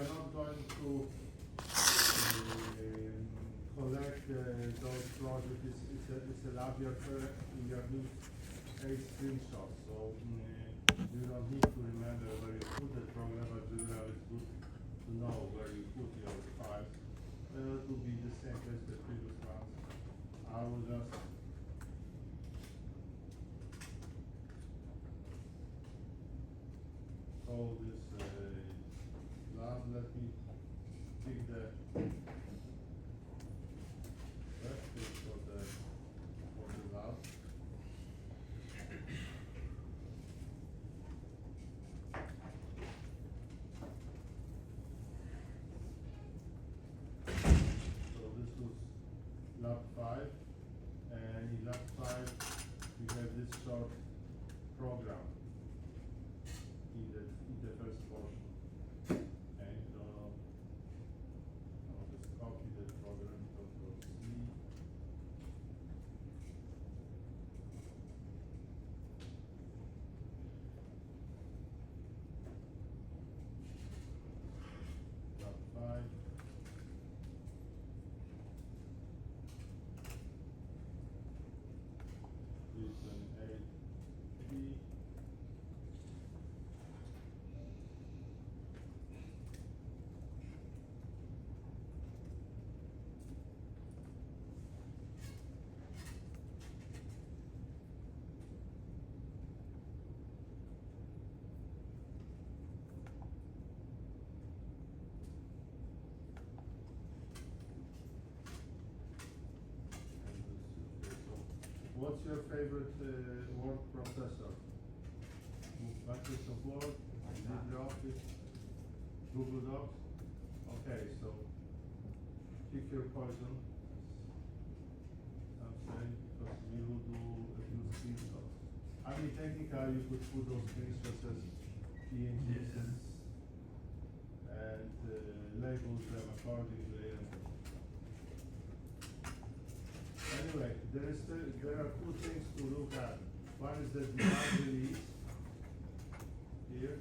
are not going to collect those projects. It's a laboratory. We are doing 8 screenshots, so you don't need to remember where you put the program, but generally it's good to know where you put your files. It will be the same as the previous ones. I will just call this lab. Let me pick the reference for the lab. So this was lab 5, and in lab 5 we have this short program in the first portion. Okay, so I'll just copy the program, Control C. Lab 5. Reason 8B. What's your favorite word processor? Microsoft Word, LibreOffice, Google Docs? Okay, so pick your poison. I'm saying because we will do a few screenshots. I mean, technically you could put those screenshots as PNGs and label them accordingly. Anyway, there are 2 things to look at. One is the device release here,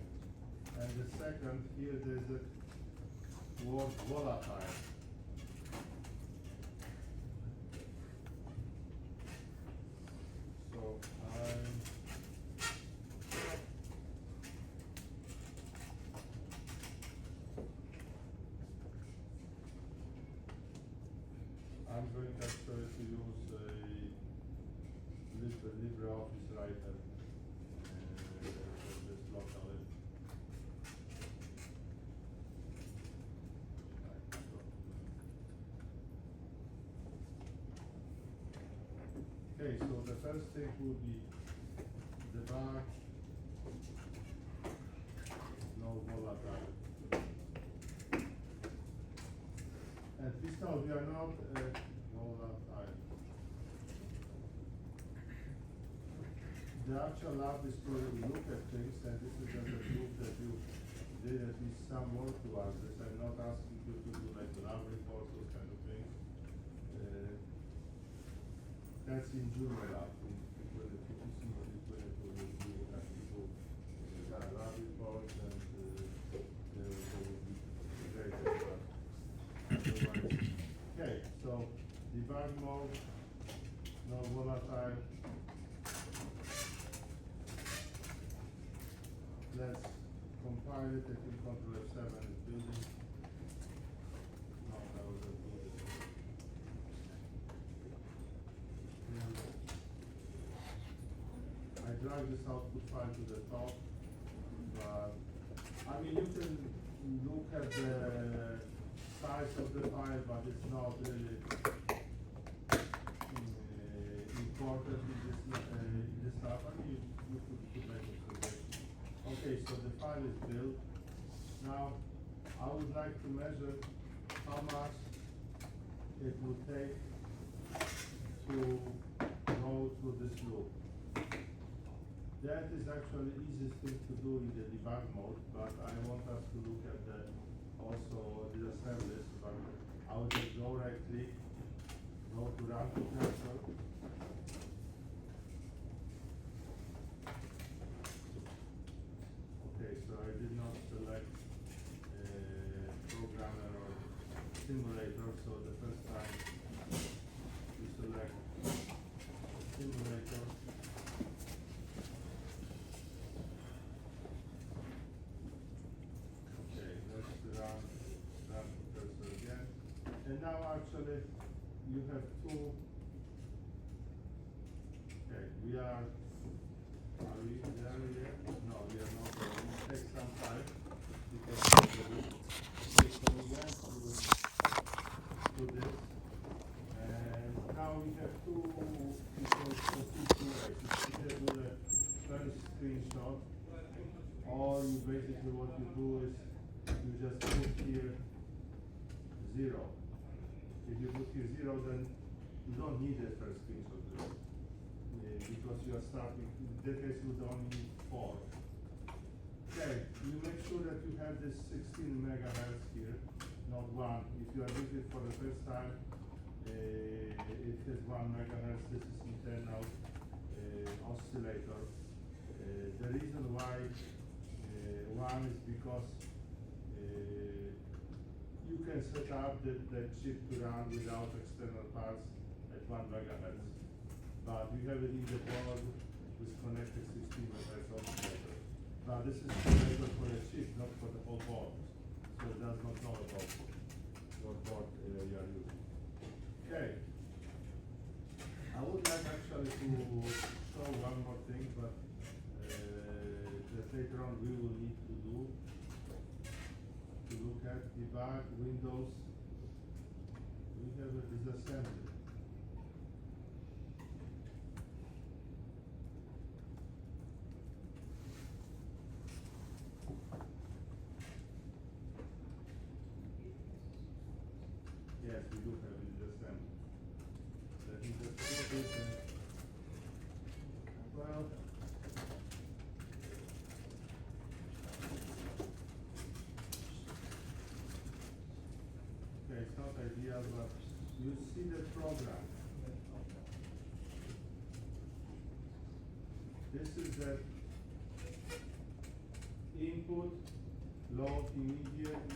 and the second here there's the word volatile. So I'm going actually to use a LibreOffice writer for this locally. Okay, so the first thing will be debug, no volatile. And please note, we are not volatile. The actual lab is to look at things, and this is just a proof that you did at least some work towards this. I'm not asking you to do like lab reports, those kind of things. That's in junior lab. When the PPC is going to review and do lab reports, and there will be great lab. Okay, so debug mode, no volatile. Let's compile it. I think Control F7 is building. No, that was a building. I drag this output file to the top, but I mean you can look at the size of the file, but it's not really important in this stuff. I mean you could make observations. Okay, so the file is built. Now I would like to measure how much it would take to go through this loop. That is actually the easiest thing to do in the debug mode, but I want us to look at also the assemblies. But I will just go right click, go to run to cancel. Okay, so I did not select programmer or simulator, so the first time you select simulator. Okay, let's run cursor again. And now actually you have two. Okay, we are we there yet? No, we are not there. It will take some time because of the book. Okay, so we went to this, and now we have two ways. You either do the first screenshot, or you basically what you do is you just put here 0. If you put here 0, then you don't need the first screenshot because you are starting. In that case, you would only need 4. Okay, you make sure that you have this 16 megahertz here, not 1. If you are using it for the first time, it has 1 megahertz. This is internal oscillator. The reason why 1 is because you can set up the chip to run without external parts at 1 megahertz. But we have it in the board with connected 16 megahertz oscillator. But this is oscillator for a chip, not for the whole board. So it does not know about what board you are using. Okay. I would like actually to show one more thing, but that later on we will need to do. To look at debug Windows, we have a disassembly. Yes, we do have a disassembly. Let me just put this in. Well, okay, it's not ideal, but you see the program. This is the input, load immediate,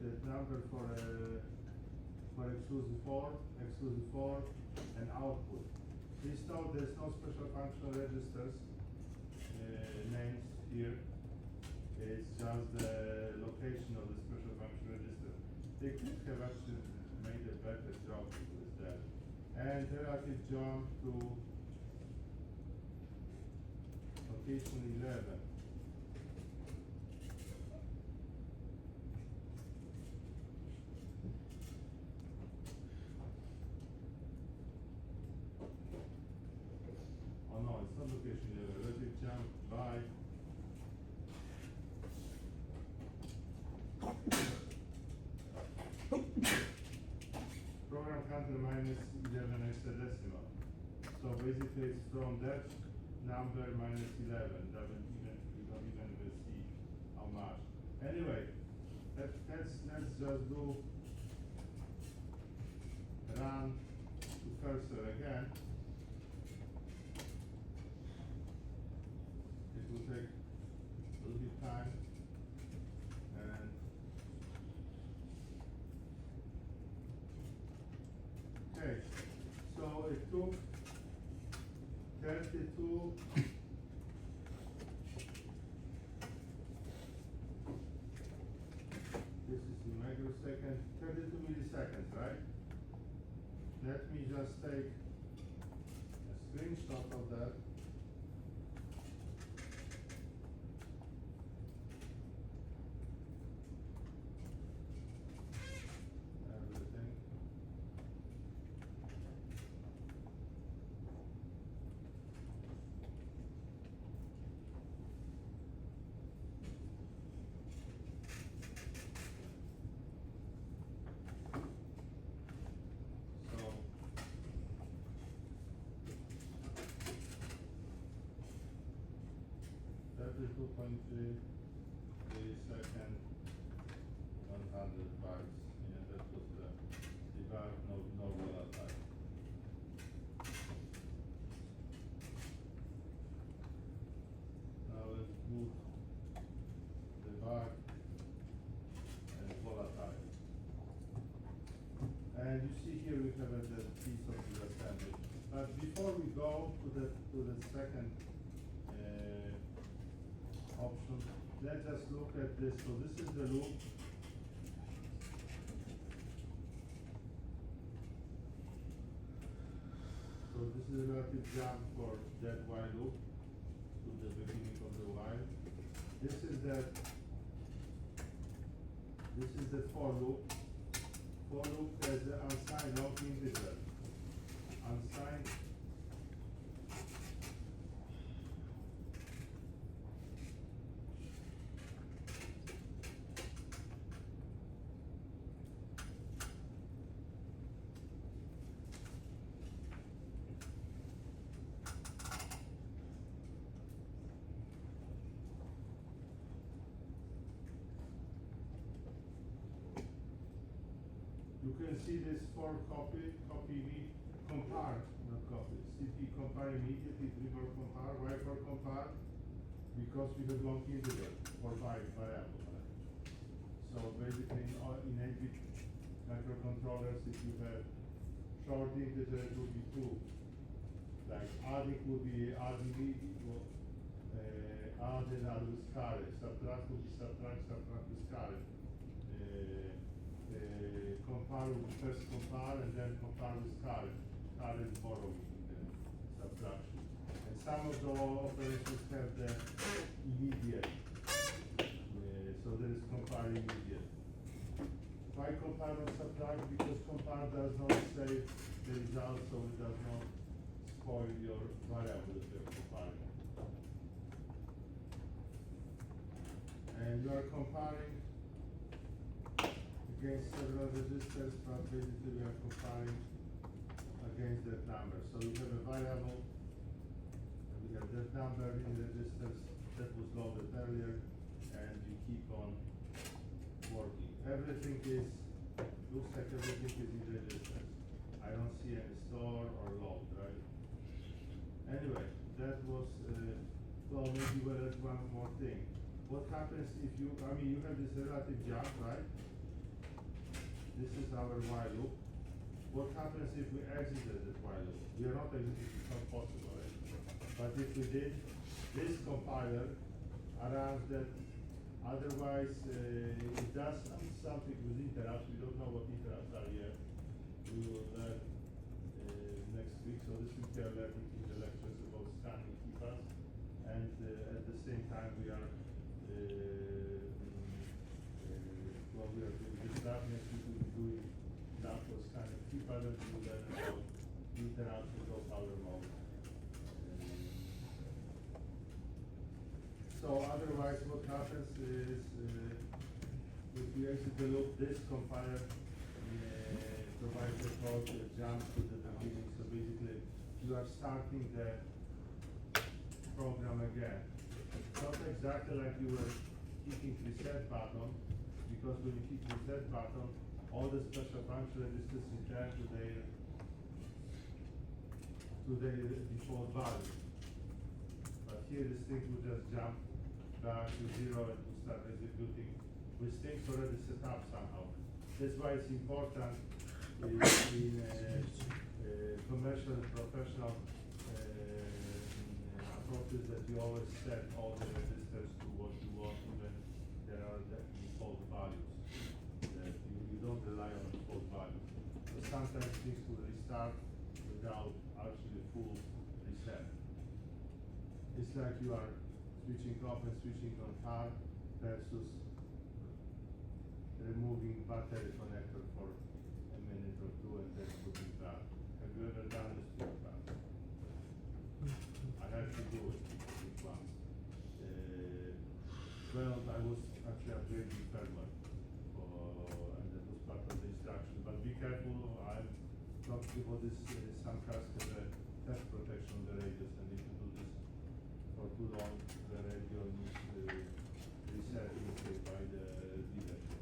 the number for exclusive 4, and output. There's no special function registers names here. It's just the location of the special function register. They could have actually made a better job with that. And relative jump to location 11. Oh no, it's not location 11. Relative jump by program counter minus 11 hexadecimal. So basically it's from that number minus 11. We don't even see how much. Anyway, let's just do run to cursor again. It will take a little bit time. And okay, so it took 32 this is in microsecond, 32 milliseconds, right? Let me just take a screenshot of that. Everything. So 32.3 millisecond, 100 bytes. Yeah, that was the debug, no volatile. Now let's move the bar and have the piece of the assembly. But before we go to the second option, let's just look at this. So this is the loop. So this is a relative jump for that while loop to the beginning of the while. This is the for loop. For loop has the unsigned not integer. Unsigned. You can see this for copy me, compare, not copy. CP compare immediately, trigger compare. Why for compare? Because we have long integer for variable. Right? So basically in 8-bit microcontrollers, if you have short integer, it would be 2. Like adding would be adding equal, add and add with carry. Subtract would be subtract with carry. Compare with first compare and then compare with carry. Carry is borrowing in the subtraction. And some of the operations have the immediate. So there is compare immediate. Why compare and subtract? Because compare does not save the result, so it does not spoil your variable that you're comparing. And you are comparing against several registers, but basically we are comparing against that number. So you have a variable, and we have that number in registers that was loaded earlier, and you keep on working. Everything looks like everything is in registers. I don't see any store or load, right? Anyway, that was, well, maybe we'll add one more thing. What happens if you have this relative jump, right? This is our while loop. What happens if we exited the while loop? We are not exiting, it's not possible, right? But if we did, this compiler arrange that. Otherwise, it does something with interrupts. We don't know what interrupts are yet. We will learn next week. So this week we are learning in the lectures about scanning keypads, and at the same time we are we are doing this stuff. Next week we will be doing stuff for scanning keypad, and we will learn about interrupts with low power mode. So otherwise what happens is, if we exit the loop, this compiler provides the code jump to the beginning. So basically you are starting the program again. It's not exactly like you were hitting reset button, because when you hit reset button, all the special function registers return to their default value. But here this thing will just jump back to 0 and to start executing with things already set up somehow. That's why it's important in commercial and professional approaches that you always set all the registers to what you want, even there are the default values. That you don't rely on default values. So sometimes things will restart without actually full reset. It's like you are switching off and switching on hard versus removing battery connector for a minute or two and then putting back. Have you ever done this to your car? I had to do it once. Well, I was actually upgrading firmware, and that was part of the instruction. But be careful, I'm talking about this, some cars have a theft protection on the radios, and if you do this for too long, the radio needs reset by the dealership.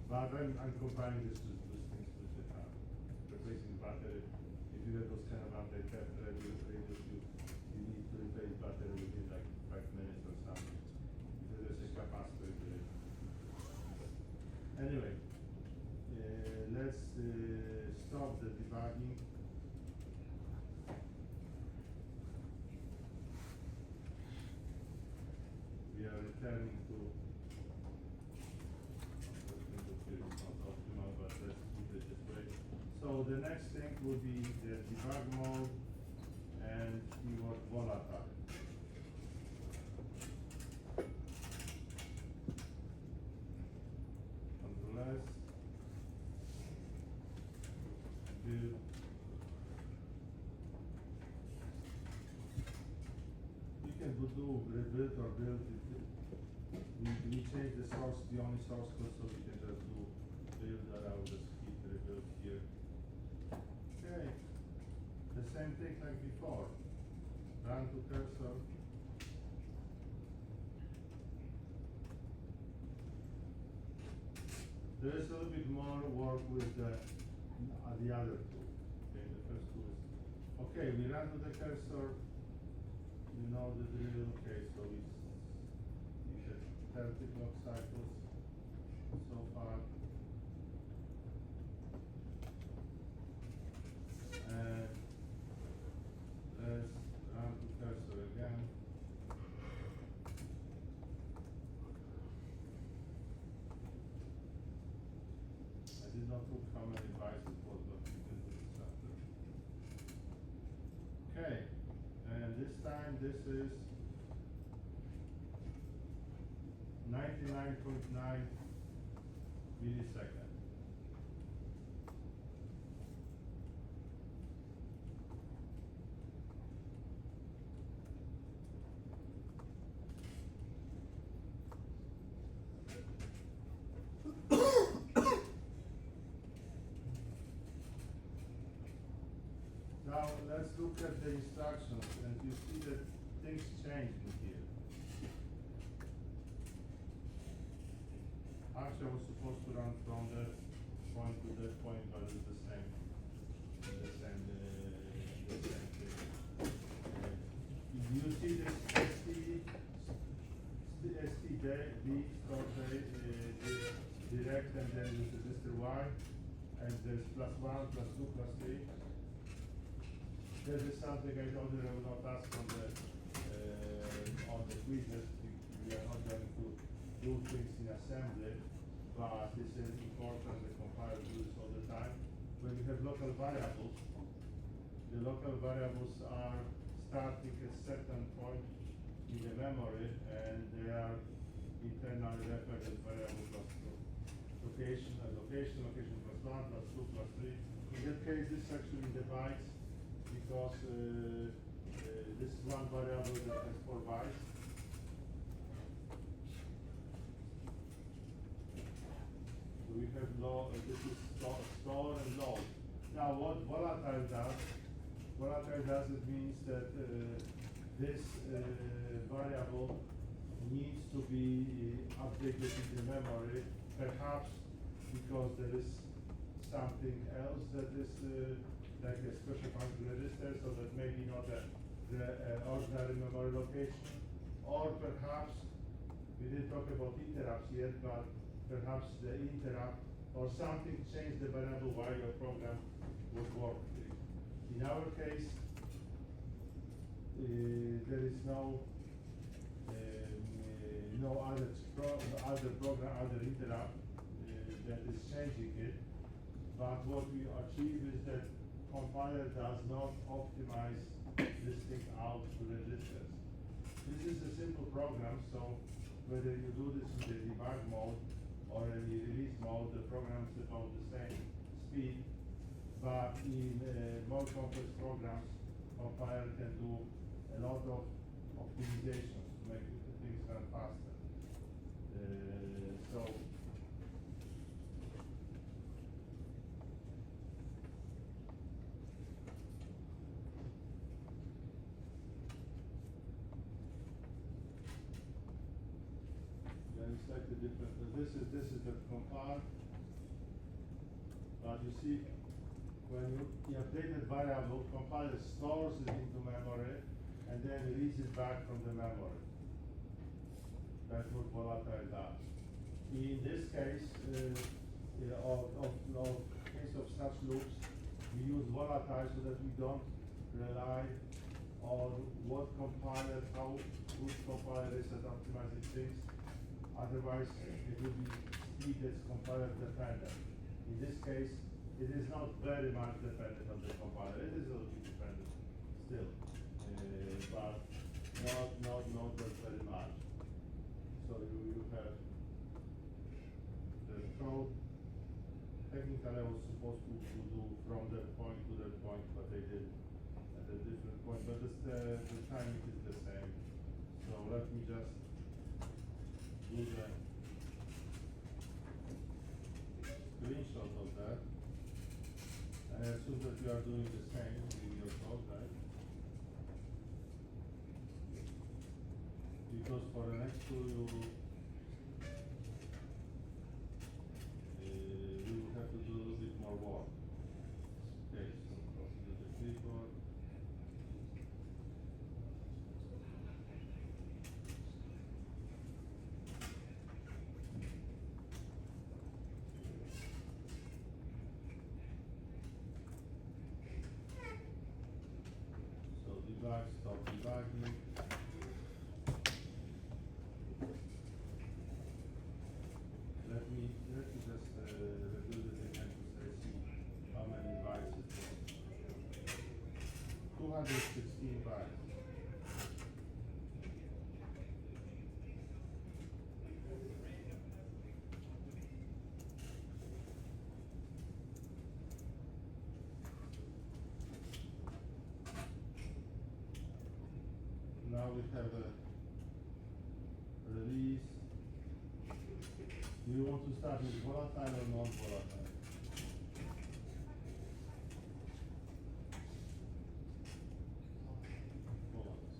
But I'm comparing this to those things with the car. Replacing battery. If you have those kind of anti-theft radios, you need to replace battery within like 5 minutes or something. Because there's a capacitor in the radio. Anyway, let's returning to. It's not optimal, but let's keep it this way. So the next thing will be the debug mode and keyword volatile. Control S. Build. You can do rebuild or build it. We change the source, the only source code, so we can just do build, and I will just keep rebuild here. Okay, the same thing like before. Run to cursor. There is a little bit more work with the other two. Okay, the first two is, okay, we run to the cursor. You know the drill. Okay, so we have 30 clock cycles so far. And let's run to cursor again. I did not look how many bytes it was, but we can do this after. Okay, and this time this is 99.9 milliseconds. Now let's look at the instructions, and you see that things change in here. Actually, I was supposed to run from that point to that point, but it's the same thing. You see this STD start direct, and then this register Y, and there's +1, +2, +3. This is something I told you I will not ask on the quizzes. We are not going to do things in assembly, but this is important. The compiler do this all the time. When you have local variables, the local variables are starting at certain point in the memory, and they are internally referred as variable location, location +1, +2, +3. In that case, this is actually the bytes, because this is one variable that has 4 bytes. So we have this is store and load. Now what volatile does, it means that this variable needs to be updated in the memory, perhaps because there is something else that is like a special function register, so that maybe not the ordinary memory location, or perhaps we didn't talk about interrupts yet, but perhaps the interrupt or something changed the variable while your program was working. In our case, there is no other interrupt that is changing it. But what we achieve is that compiler does not optimize this thing out to registers. This is a simple program, so whether you do this in the debug mode or in the release mode, the program is about the same speed. But in more complex programs, compiler can do a lot of optimizations to make things run faster. So slightly different. This is the compile, but you see, when you update the variable, compiler stores it into memory and then releases it back from the memory. That's what volatile does. In this case, case of such loops, we use volatile so that we don't rely on what compiler, how good compiler is at optimizing things. Otherwise, it will be speed that's compiler dependent. In this case, it is not very much dependent on the compiler. It is a little bit dependent still, but not that very much. So you have the code. Technically, I was supposed to do from that point to that point, but they did at a different point. But the timing is the same. So let me just do the screenshot of that. And I assume that you are doing the same in your code, right? Because for the next two, you will have to do a little bit more work. Okay, so copy to the clipboard. So debug, stop debugging. Let me just rebuild it again to say see how many bytes it was. 216 bytes. Now we have a release. Do you want to start with volatile or non-volatile? Volatile.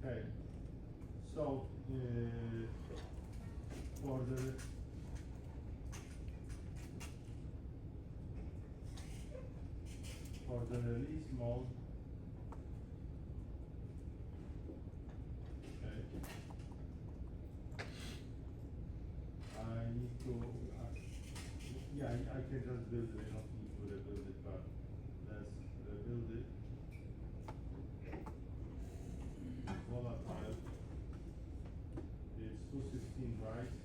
Okay. So for the release mode, okay, I need to, yeah, I can just build it, I don't need to rebuild it, but let's rebuild it. Volatile, it's 216 bytes.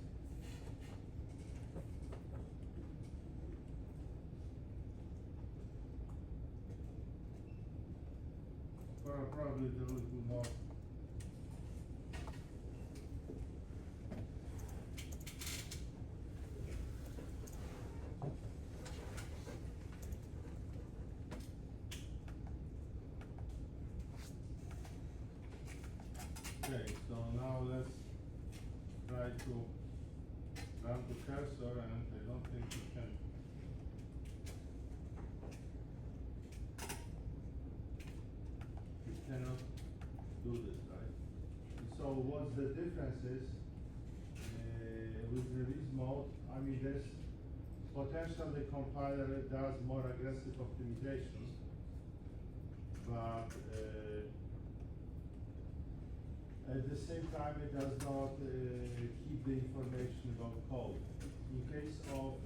Probably a little bit more. Okay, so now let's try to run to cursor, and I don't think you can. You cannot do this, right? So what's the difference is with release mode? I mean, there's potential the compiler does more aggressive optimization, but at the same time, it does not keep the information about code. In case of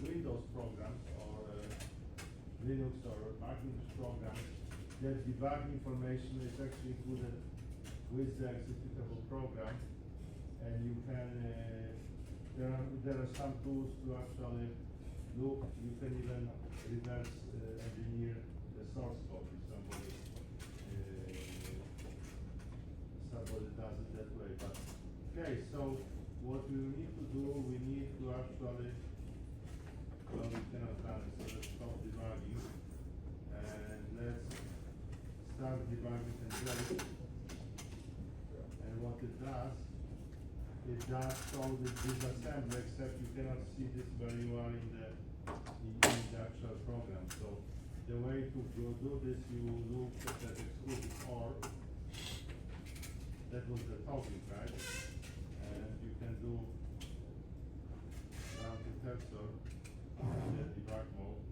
Windows programs or Linux or Macintosh programs, that debug information is actually included with the executable program, and you can, there are some tools to actually look, you can even reverse engineer the source code if somebody does it that way. But okay, so what we need to do, we need to actually, well, we cannot run it, so let's stop debugging and let's start debugging and break. And what it does show the disassembly, except you cannot see this where you are in the actual program. So the way to do this, you look at that excluded OR. That was the topic, right? And you can do run to cursor in the debug mode.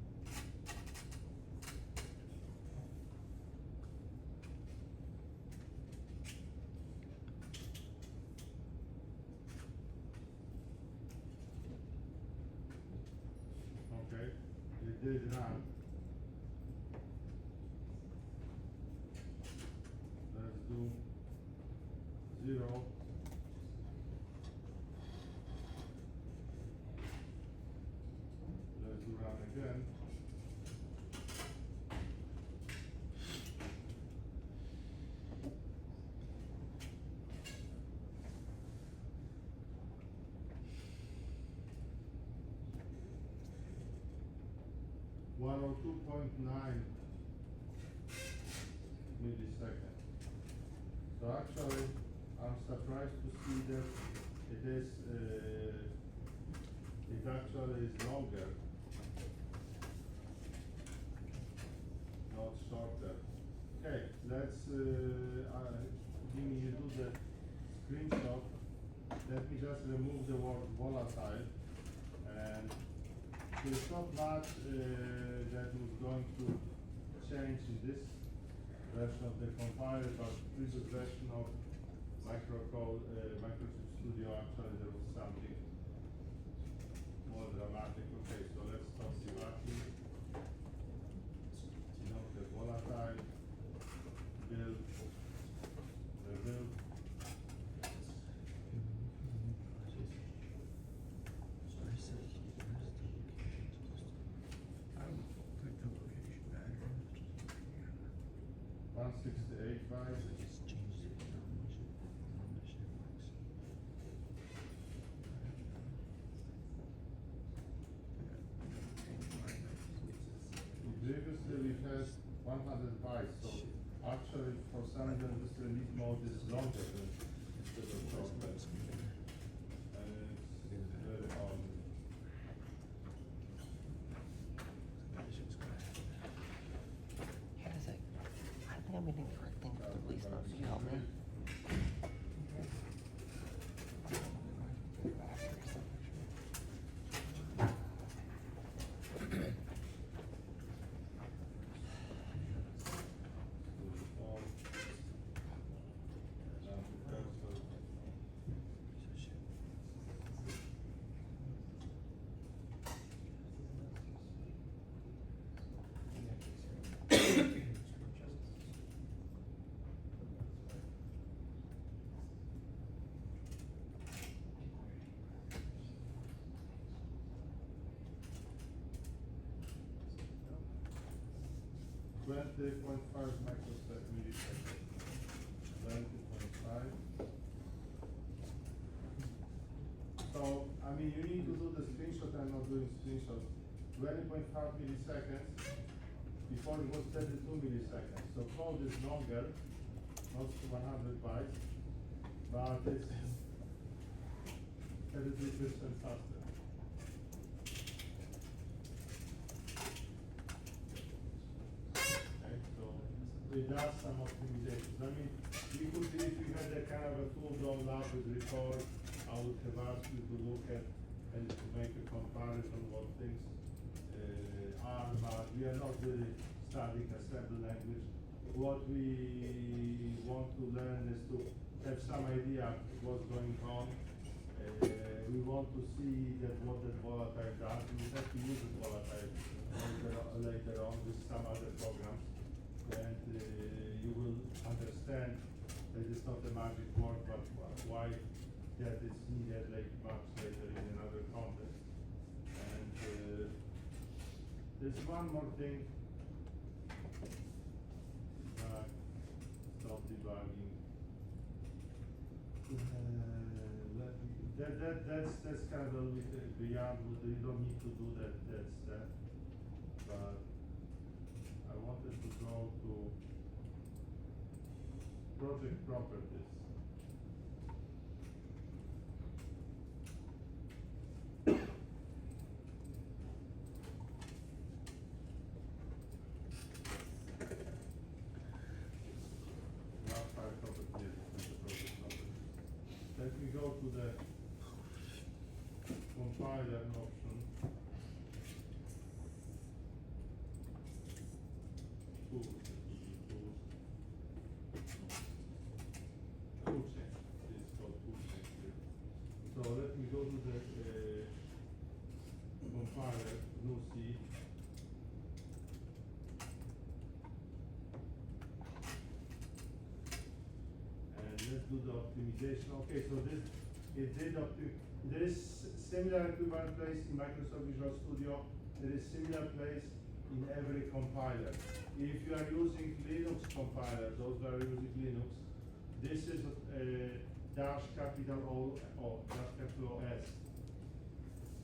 Okay. it did run. Let's do 0. Let's do run again. One oh 2.9 milliseconds. So actually, I'm surprised to see that it actually is longer, not shorter. Okay, let's give me do the screenshot. Let me just remove the word volatile, and there's not much that is going to change in this version of the compiler, but previous version of Microsoft Studio, actually there was something more dramatic. Okay, so let's stop debugging. The volatile build, the build. I don't think the location matters. 168 bytes. Previously we had 100 bytes, so actually for some reason this release mode is longer than instead of shorter. And it's very odd. Hey, Isaac, I think I'm waiting for a thing to release mode. Can you help me? Twenty point five milliseconds. 20.5. So I mean, you need to do the screenshot. I'm not doing screenshots. 20.5 milliseconds. Before it was 32 milliseconds. So code is longer, not 100 bytes, but it's 33% faster. Okay, so it does some optimizations. I mean, you could, if you had a kind of a full-blown lab with record, I would have asked you to look at and to make a comparison what things are, but we are not really studying assembly language. What we want to learn is to have some idea of what's going on. We want to see that what that volatile does. We have to use the volatile later on with some other programs, and you will understand that it's not a magic word, but why that is needed like much later in another context. And there's one more thing. Stop debugging. That's kind of a little bit beyond. You don't need to do that step. But I wanted to go to project properties. Let me go to the compiler option. Tools. Toolchain. It's called toolchain here. So let me go to the compiler, GNU C, do the optimization. Okay, so it did there is similar equivalent place in Microsoft Visual Studio. There is similar place in every compiler. If you are using Linux compiler, those who are using Linux, this is dash capital O or dash capital OS.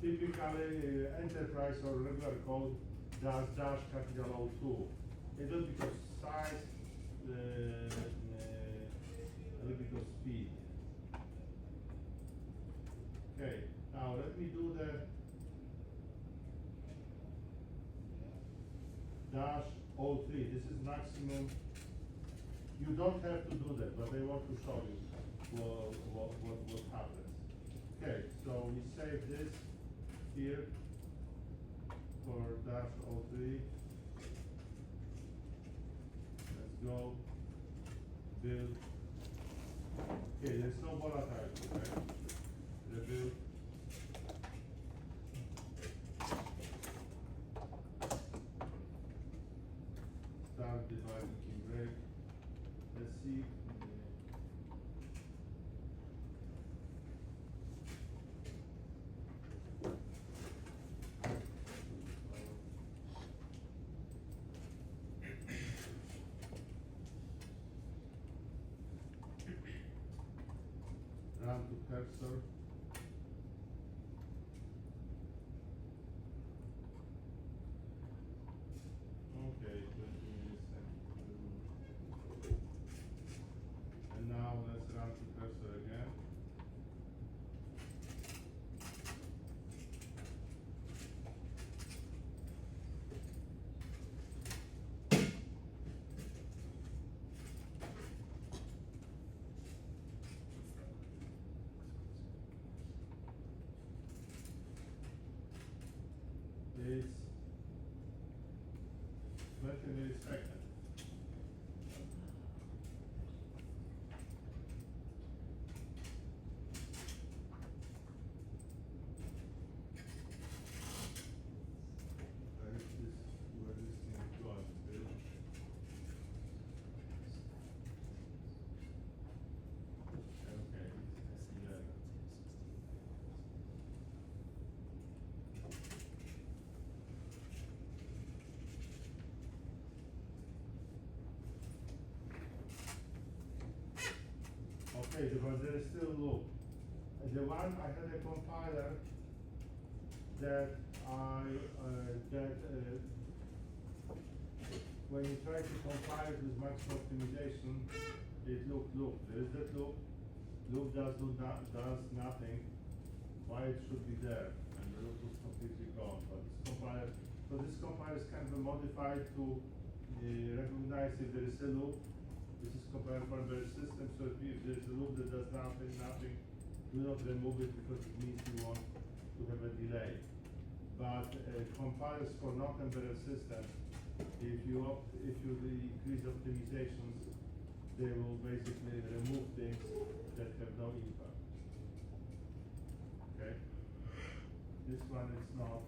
Typically, enterprise or regular code does dash capital O2. It does because size, a little bit of speed. Okay, now let me do the dash O3. This is maximum. You don't have to do that, but I want to show you what happens. Okay, so we save this here for dash O3. Let's go. Build. Okay, there's no volatile, okay? Rebuild. Start debugging in break. Let's see. Run to cursor. Okay, 20 minutes. And now let's run to cursor again. It's 20 milliseconds. Where is this thing going? Bill? Okay, it's 11. Okay, but there is still loop. The one I had a compiler that when you try to compile it with maximum optimization, it looked loop. There is that loop. Loop does nothing. Why it should be there? And the loop is completely gone. But this compiler is kind of modified to recognize if there is a loop. This is compared for the system, so if there is a loop that does nothing, do not remove it because it means you want to have a delay. But compilers for not embedded systems, if you increase optimizations, they will basically remove things that have no impact. Okay? This one is not.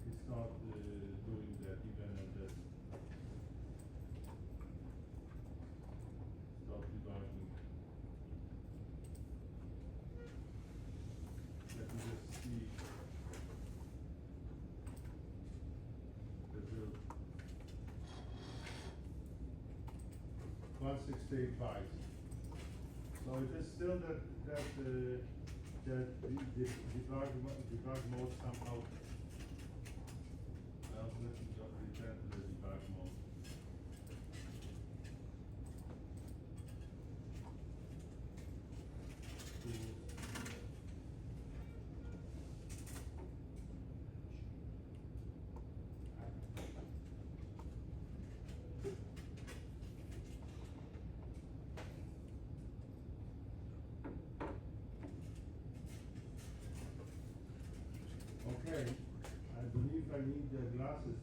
It's not doing that even at this. Stop debugging. Let me just see the build. 168 bytes. So it is still that the debug mode somehow. Well, let me just return to the debug mode. Okay, I believe I need the glasses.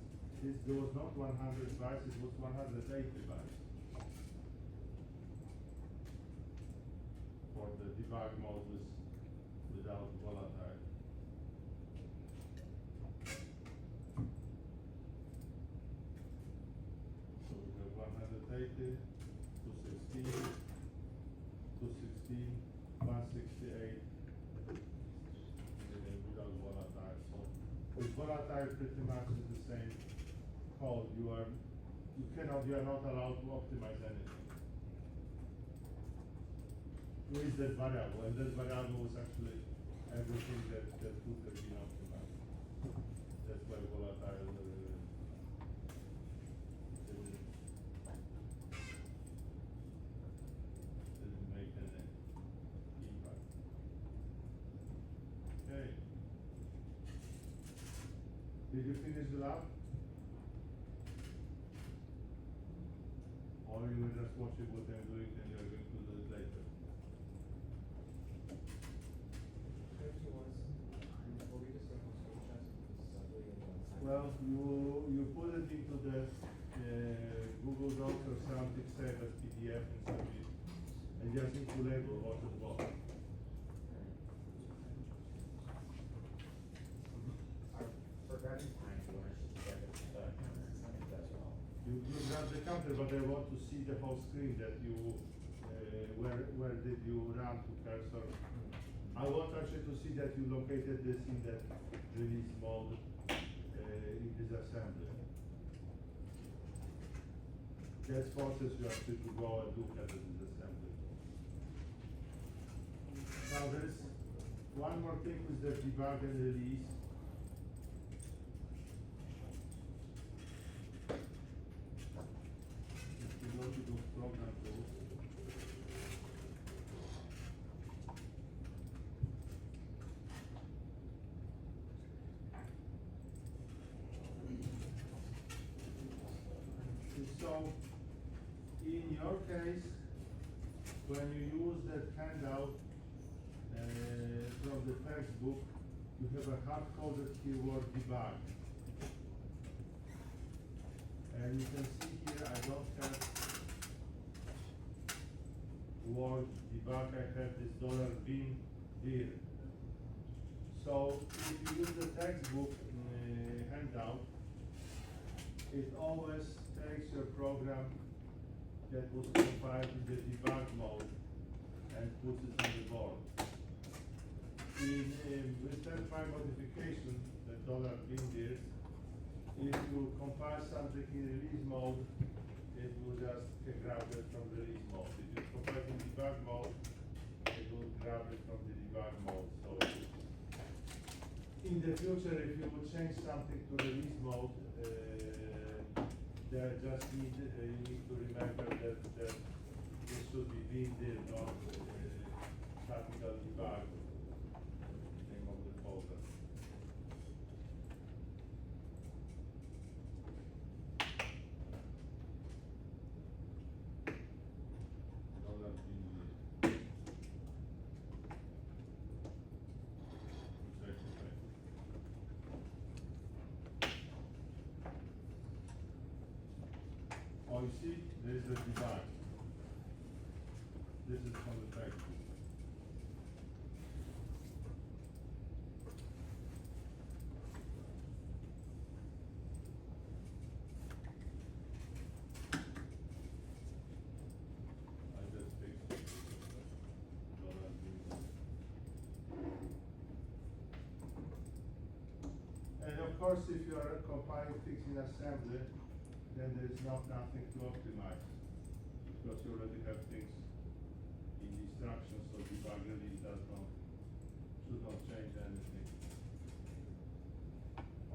There was not 100 bytes, it was 180 bytes. For the debug mode without volatile. So we have 180 to With volatile pretty much is the same code. You are not allowed to optimize anything. With that variable, and that variable was actually everything that could have been optimized. That's why volatile didn't make any impact. Okay. Did you finish the lab? Or you were just watching what I'm doing and you're going to do it later? Well, you put it into the Google Docs or something, save as PDF and submit. And just need to label what is what. You grab the counter, but I want to see the whole screen that you, where did you run to cursor. I want actually to see that you located this in the release mode in this assembly. That forces you actually to go and look at this assembly. Now there's one more thing with the debug and release. If you go to those program tools, so in your case, when you use that handout from the textbook, you have a hard-coded keyword debug. And you can see here I don't have word debug, I have this $bin dir. So if you use the textbook handout, it always takes your program that was compiled in the debug mode and puts it on the board. With that file modification, the $bin dir, if you compile something in release mode, it will just grab it from release mode. If you compile in debug mode, it will grab it from the debug mode. So in the future, if you would change something to release mode, you need to remember that this should be bin dir, not capital debug, name of the folder. Oh, you see, there is a debug. This is from the textbook. I just fixed it. And of course, if you are compiling things in assembly, then there is nothing to optimize, because you already have things in instructions, so debug really should not change anything.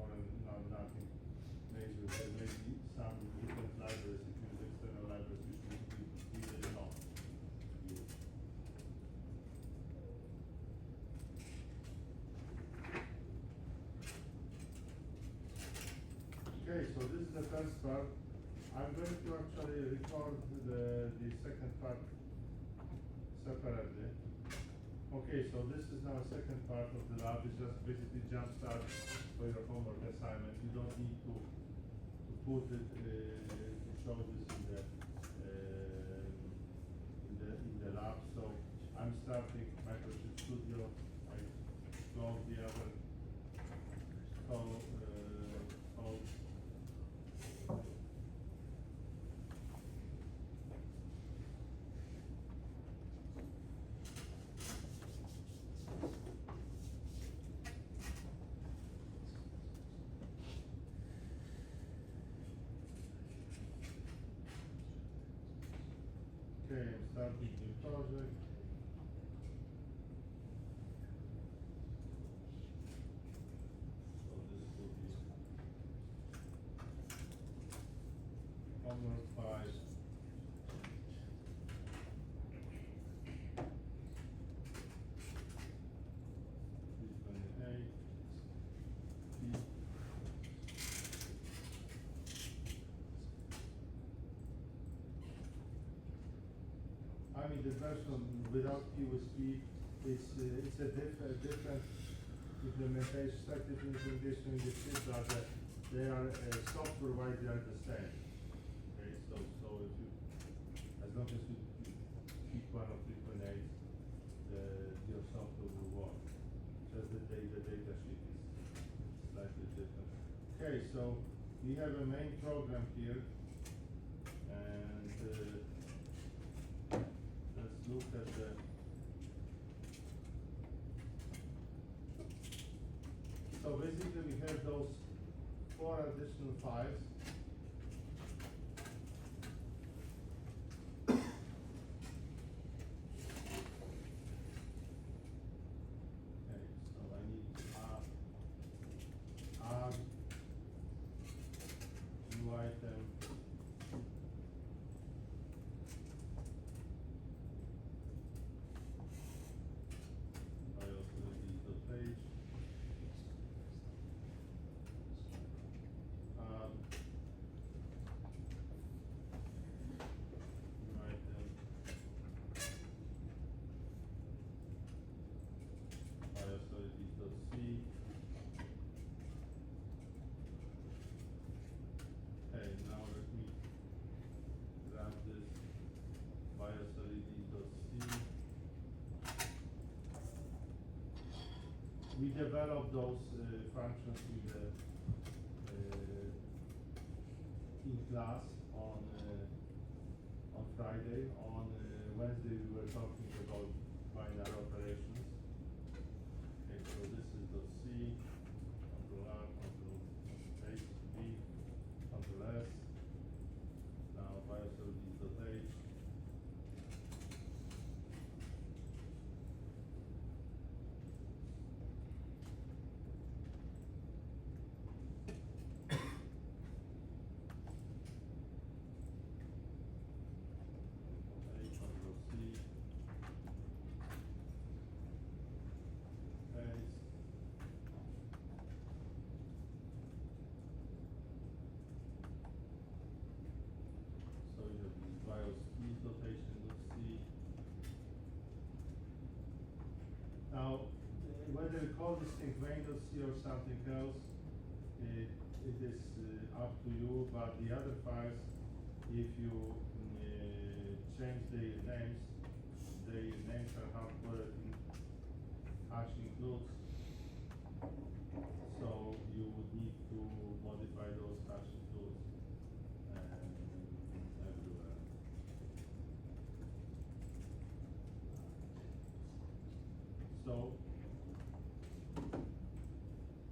Or nothing major. There may be some different libraries, if you use external libraries, which we did not use. Okay, so this is the first part. I'm going to actually record the second part separately. Okay, so this is now a second part of the lab. It's just basically jump start for your homework assignment. You don't need to put it to show this in the lab. So I'm starting Microsoft Studio. I close the other code. Okay, I'm starting new project. So this will be homework 5. I mean, the version without QSP is it's a different implementation, structured implementation in the sense that they are software wise they are the same. Okay, so if you, as long as you keep one of 3.8, your software will work. Just the data sheet is slightly different. Okay, so we have a main program here, and let's look at the. So basically we have those 4 additional files. Okay, so I need to add new item. I also need the page. New item. I also need the C. Okay, now let me grab this biosolidity.c. We developed those functions in class on Friday. On Wednesday we were talking about binary operations. Okay, so this is the C, Control R, Control H, B, Control S. Now biosolidity.h. Control C, paste. So you have this BIOS key notation.c. Now, whether you call this thing main.c or something else, it is up to you, but the other files, if you change their names are hard-coded in hash includes, so you would need to modify those hash includes everywhere. So,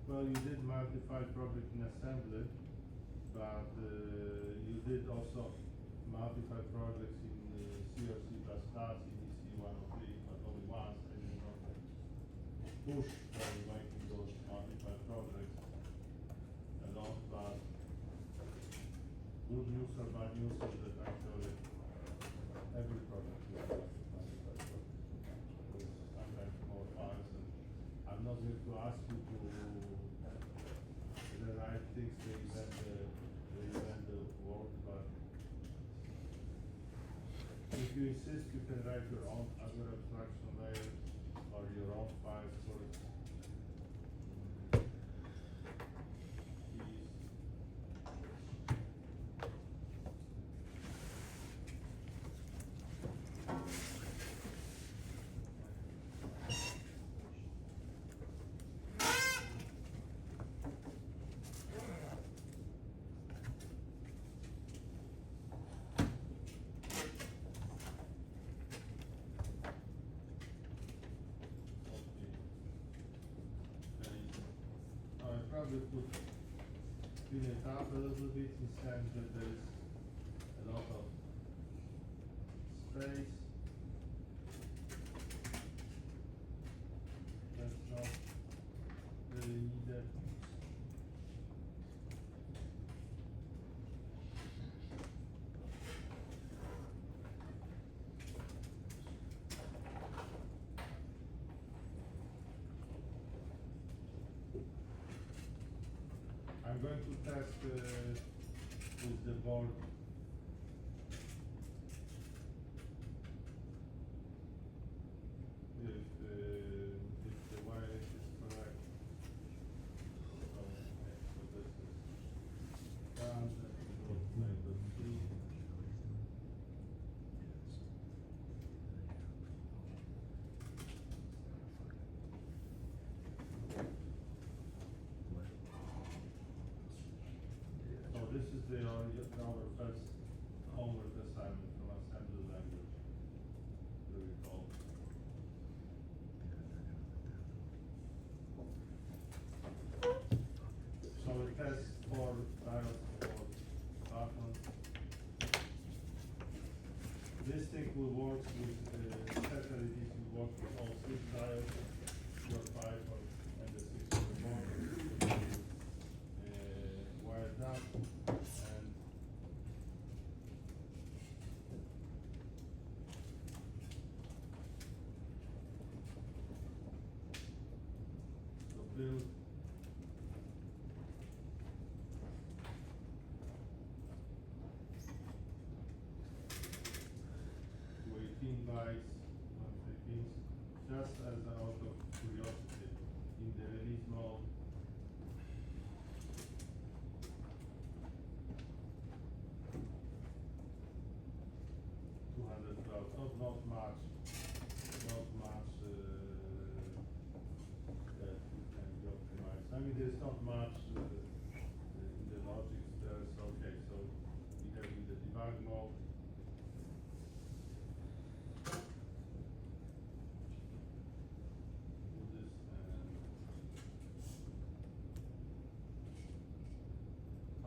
well, you did multi-file project in assembly, but you did also multi-file projects in C or C++, in EC103, but only once, and you not push for making those multi-file projects a lot, but good news or bad news is that actually every project will have multi-file projects. With sometimes more files, and I'm not going to ask you to rewrite things to invent the word, but if you insist, you can write your own other abstraction layer or your own files for keys. Probably could clean it up a little bit and sense that there is a lot of space. That's not really needed. I'm going to test with the board. If the wiring is correct. So this is done, let me go to the three. So this is our first homework assignment from assembly language. Do you recall? So a test for dials for buttons. This thing will work with set LEDs will work with all 6 dials, 4, 5, and the 6 on the board. Wired up and the build. To 18 bytes, 115, just as out of curiosity, in the release mode, not much that can be optimized. I mean, there's not much in the logic there, so okay, so we have in the debug mode. Do this and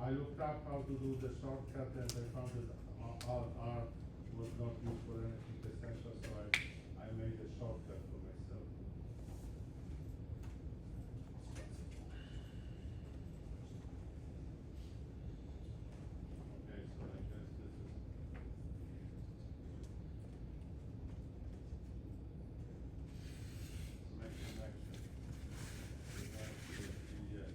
I looked up how to do the shortcut and I found that R was not used for anything essential, so I made a shortcut for myself. Okay, so I guess this is make connection. Yes,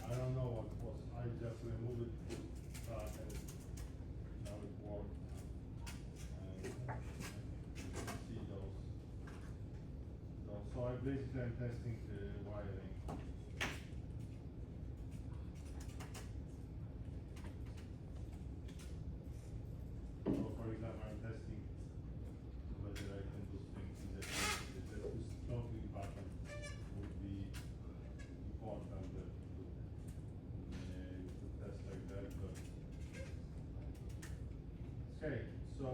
I don't know what was, I just removed it, and now it worked. And you can see those. So I basically am testing the wiring. So for example, I'm testing whether I can do things in the stopping button would be important to test like that, but okay, so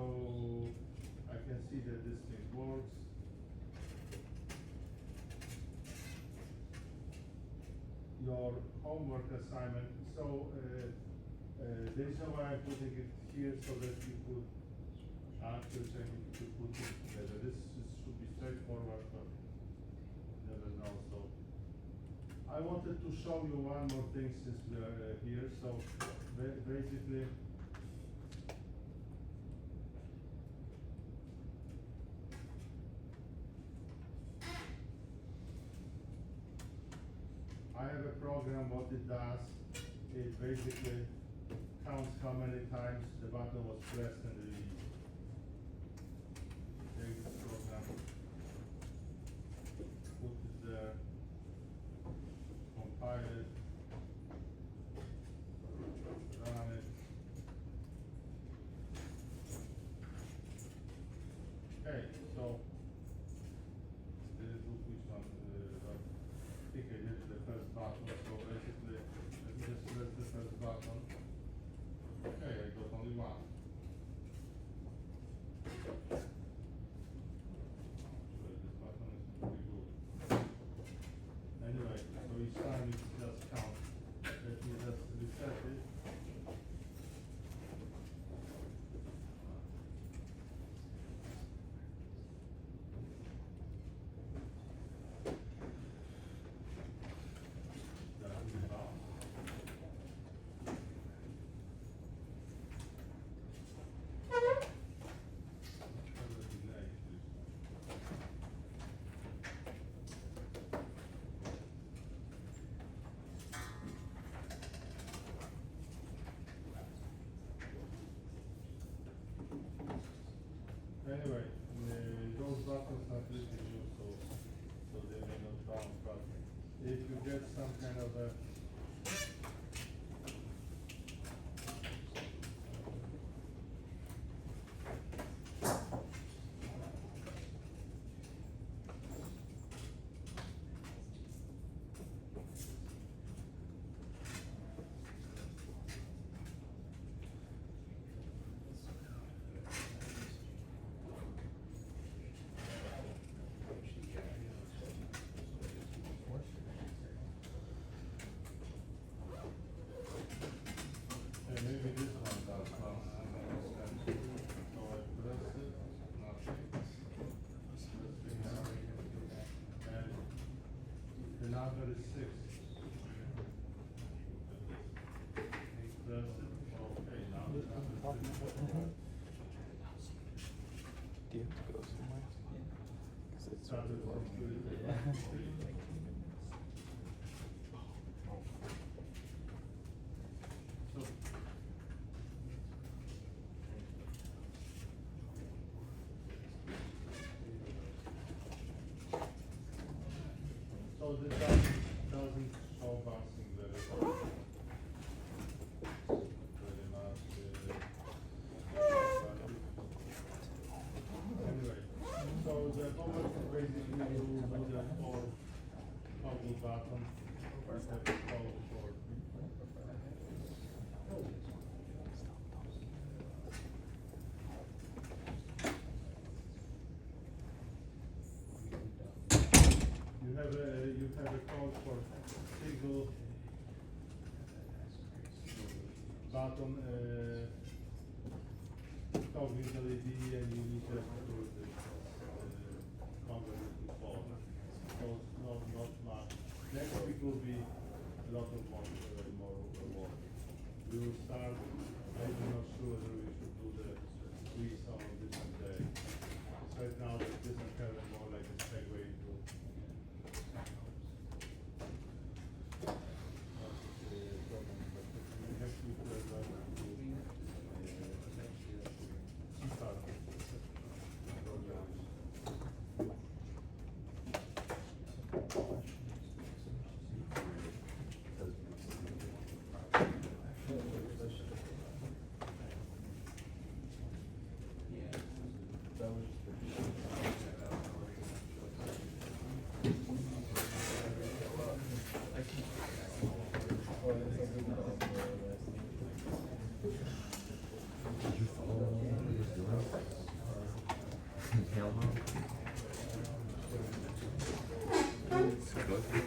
I can see that this thing works. Your homework assignment, so the reason why I'm putting it here so that you could actually check if you could put it together. This should be straightforward, but you never know. So I wanted to show you one more thing since we are here. So basically, I have a program. What it does is basically counts how many times the button was pressed and released. Take the program, put it there, compile it, run it. Okay, so this is which one, I think I did the first button, so basically, let me just press the first button. Okay, I got only one. Actually, this button is pretty good. Anyway, so each time it just counts. Let me just reset it. That is about. Anyway, those buttons are pretty new, so they may not bounce, but if you get some kind of a maybe this one does bounce. So I press it, nothing. Pressing now, and the number is 6. Press it, okay, now the number is 6. Do you have to go somewhere? Because it's Started from 3. So, so this doesn't show bouncing very much. Anyway, so the moment is basically you do the four toggle button. First have to toggle for. You have a code for single button toggling LED, and you need just to convert it to 4. So not much. Next week will be a lot of more work. We will start. I'm not sure whether we should do the weeks on a different day. Right now, this is kind of more like a segue into. Next week we're going to start. Good.